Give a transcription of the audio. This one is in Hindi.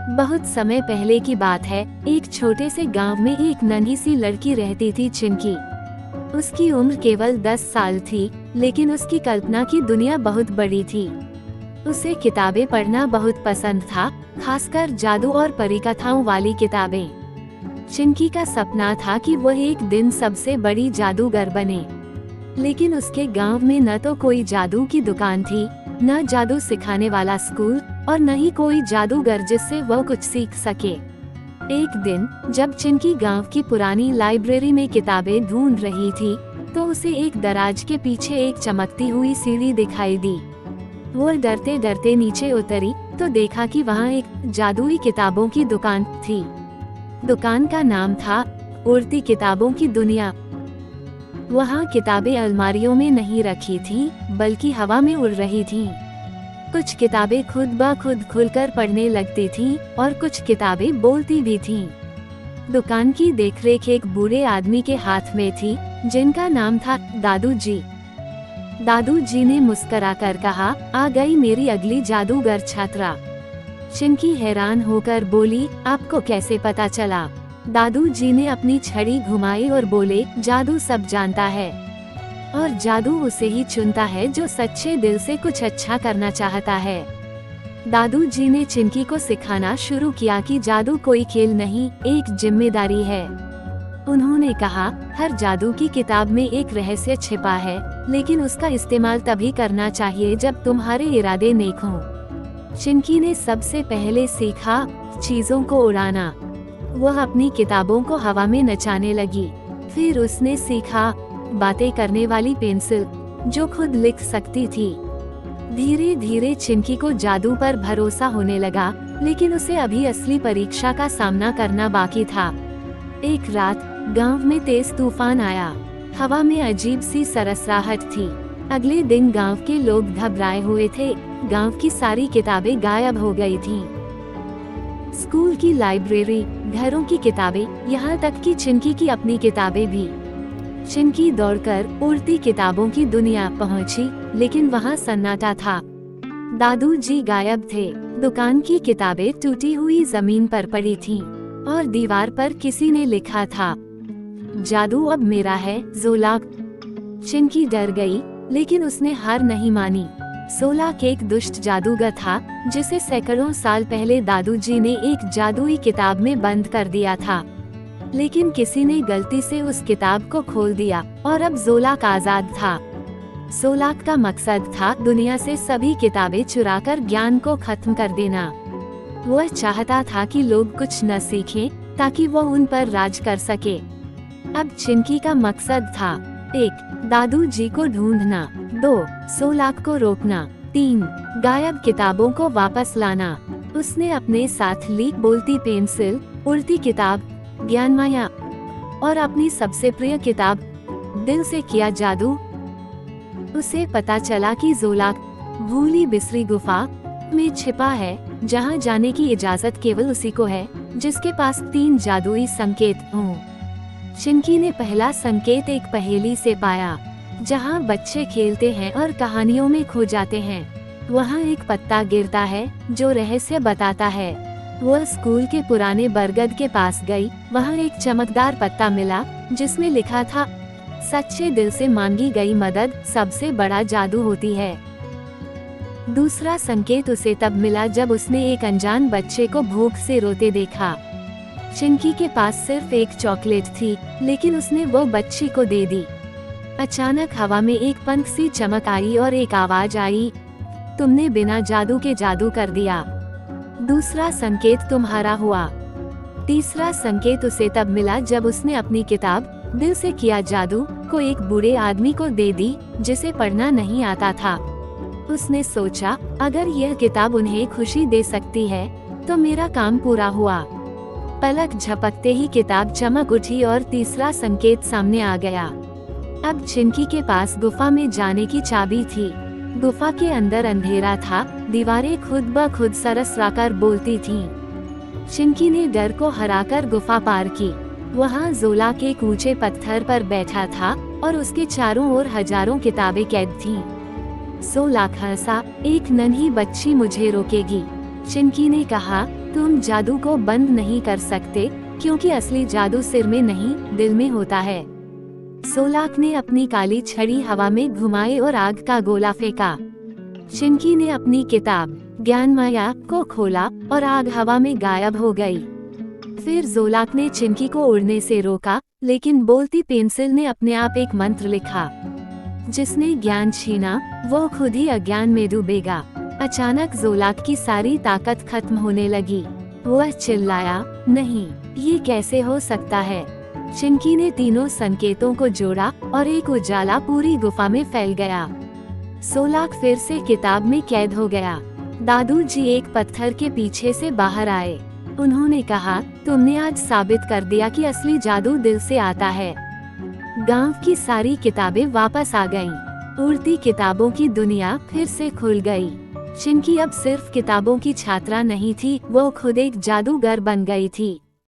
बहुत समय पहले की बात है। एक छोटे से गांव में एक नन्ही सी लड़की रहती थी, चिंकी। उसकी उम्र केवल 10 साल थी, लेकिन उसकी कल्पना की दुनिया बहुत बड़ी थी। उसे किताबें पढ़ना बहुत पसंद था, खासकर जादू और परिकथाओं वाली किताबें। चिंकी का सपना था कि वह एक दिन सबसे बड़ी जादूगर बने। लेकिन उसके गांव में न तो कोई जादू की दुकान थी, न जादू सिखाने वाला स्कूल, और न ही कोई जादूगर जिससे वह कुछ सीख सके। एक दिन जब चिंकी गांव की पुरानी लाइब्रेरी में किताबें ढूंढ रही थी, तो उसे एक दराज के पीछे एक चमकती हुई सीढ़ी दिखाई दी। वह डरते डरते नीचे उतरी तो देखा कि वहाँ एक जादुई किताबों की दुकान थी। दुकान का नाम था उड़ती किताबों की दुनिया। वहाँ किताबें अलमारियों में नहीं रखी थी, बल्कि हवा में उड़ रही थीं। कुछ किताबें खुद ब खुद खुलकर पढ़ने लगती थीं, और कुछ किताबें बोलती भी थीं। दुकान की देखरेख एक बूढ़े आदमी के हाथ में थी, जिनका नाम था दादू जी। दादू जी ने मुस्कुराकर कहा, आ गई मेरी अगली जादूगर छात्रा। चिंकी हैरान होकर बोली, आपको कैसे पता चला? दादू जी ने अपनी छड़ी घुमाई और बोले, जादू सब जानता है, और जादू उसे ही चुनता है जो सच्चे दिल से कुछ अच्छा करना चाहता है। दादू जी ने चिंकी को सिखाना शुरू किया कि जादू कोई खेल नहीं, एक जिम्मेदारी है। उन्होंने कहा, हर जादू की किताब में एक रहस्य छिपा है, लेकिन उसका इस्तेमाल तभी करना चाहिए जब तुम्हारे इरादे नेक हों। चिंकी ने सबसे पहले सीखा चीजों को उड़ाना। वह अपनी किताबों को हवा में नचाने लगी। फिर उसने सीखा बातें करने वाली पेंसिल, जो खुद लिख सकती थी। धीरे धीरे चिंकी को जादू पर भरोसा होने लगा, लेकिन उसे अभी असली परीक्षा का सामना करना बाकी था। एक रात गांव में तेज तूफान आया। हवा में अजीब सी सरसराहट थी। अगले दिन गांव के लोग घबराए हुए थे। गांव की सारी किताबें गायब हो गई थीं। स्कूल की लाइब्रेरी, घरों की किताबें, यहाँ तक कि चिंकी की अपनी किताबें भी। चिंकी दौड़कर उड़ती किताबों की दुनिया पहुंची, लेकिन वहाँ सन्नाटा था। दादू जी गायब थे। दुकान की किताबें टूटी हुई जमीन पर पड़ी थीं, और दीवार पर किसी ने लिखा था, जादू अब मेरा है, ज़ोलाक। चिंकी डर गई, लेकिन उसने हार नहीं मानी। ज़ोलाक एक दुष्ट जादूगर था, जिसे सैकड़ों साल पहले दादू जी ने एक जादुई किताब में बंद कर दिया था। लेकिन किसी ने गलती से उस किताब को खोल दिया, और अब ज़ोलाक आजाद था। ज़ोलाक का मकसद था दुनिया से सभी किताबें चुराकर ज्ञान को खत्म कर देना। वह चाहता था कि लोग कुछ न सीखें, ताकि वह उन पर राज कर सके। अब चिंकी का मकसद था, 1. दादू जी को ढूंढना, 2. ज़ोलाक को रोकना, 3. गायब किताबों को वापस लाना। उसने अपने साथ ली बोलती पेंसिल, उड़ती किताब, ज्ञानमाया, और अपनी सबसे प्रिय किताब, दिल से किया जादू। उसे पता चला कि ज़ोलाक भूली बिसरी गुफा में छिपा है, जहां जाने की इजाजत केवल उसी को है जिसके पास 3 जादुई संकेत हों। चिंकी ने पहला संकेत एक पहेली से पाया, जहां बच्चे खेलते हैं और कहानियों में खो जाते हैं। वहां एक पत्ता गिरता है जो रहस्य बताता है। वह स्कूल के पुराने बरगद के पास गई। वहां एक चमकदार पत्ता मिला, जिसमें लिखा था, सच्चे दिल से मांगी गई मदद सबसे बड़ा जादू होती है। दूसरा संकेत उसे तब मिला जब उसने एक अनजान बच्चे को भूख से रोते देखा। चिंकी के पास सिर्फ एक चॉकलेट थी, लेकिन उसने वो बच्ची को दे दी। अचानक हवा में एक पंख सी चमक आई और एक आवाज आई, तुमने बिना जादू के जादू कर दिया। दूसरा संकेत तुम्हारा हुआ। तीसरा संकेत उसे तब मिला जब उसने अपनी किताब दिल से किया जादू को एक बूढ़े आदमी को दे दी, जिसे पढ़ना नहीं आता था। उसने सोचा, अगर यह किताब उन्हें खुशी दे सकती है, तो मेरा काम पूरा हुआ। पलक झपकते ही किताब चमक उठी और तीसरा संकेत सामने आ गया। अब चिंकी के पास गुफा में जाने की चाबी थी। गुफा के अंदर अंधेरा था, दीवारें खुद ब खुद सरसराकर बोलती थीं। चिंकी ने डर को हराकर गुफा पार की। वहाँ ज़ोलाक एक ऊंचे पत्थर पर बैठा था, और उसके चारों ओर हजारों किताबें कैद थीं। ज़ोलाक हंसा, एक नन्ही बच्ची मुझे रोकेगी? चिंकी ने कहा, तुम जादू को बंद नहीं कर सकते, क्योंकि असली जादू सिर में नहीं, दिल में होता है। सोलाक ने अपनी काली छड़ी हवा में घुमाई और आग का गोला फेंका। चिंकी ने अपनी किताब ज्ञान माया को खोला और आग हवा में गायब हो गई। फिर जोलाक ने चिंकी को उड़ने से रोका, लेकिन बोलती पेंसिल ने अपने आप एक मंत्र लिखा। जिसने ज्ञान छीना, वो खुद ही अज्ञान में डूबेगा। अचानक जोलाक की सारी ताकत खत्म होने लगी। वह चिल्लाया, नहीं, ये कैसे हो सकता है। चिंकी ने तीनों संकेतों को जोड़ा और एक उजाला पूरी गुफा में फैल गया। सोलाक फिर से किताब में कैद हो गया। दादू जी एक पत्थर के पीछे से बाहर आए। उन्होंने कहा, तुमने आज साबित कर दिया कि असली जादू दिल से आता है। गांव की सारी किताबें वापस आ गईं। उड़ती किताबों की दुनिया फिर से खुल गई। चिंकी अब सिर्फ किताबों की छात्रा नहीं थी, वो खुद एक जादूगर बन गई थी।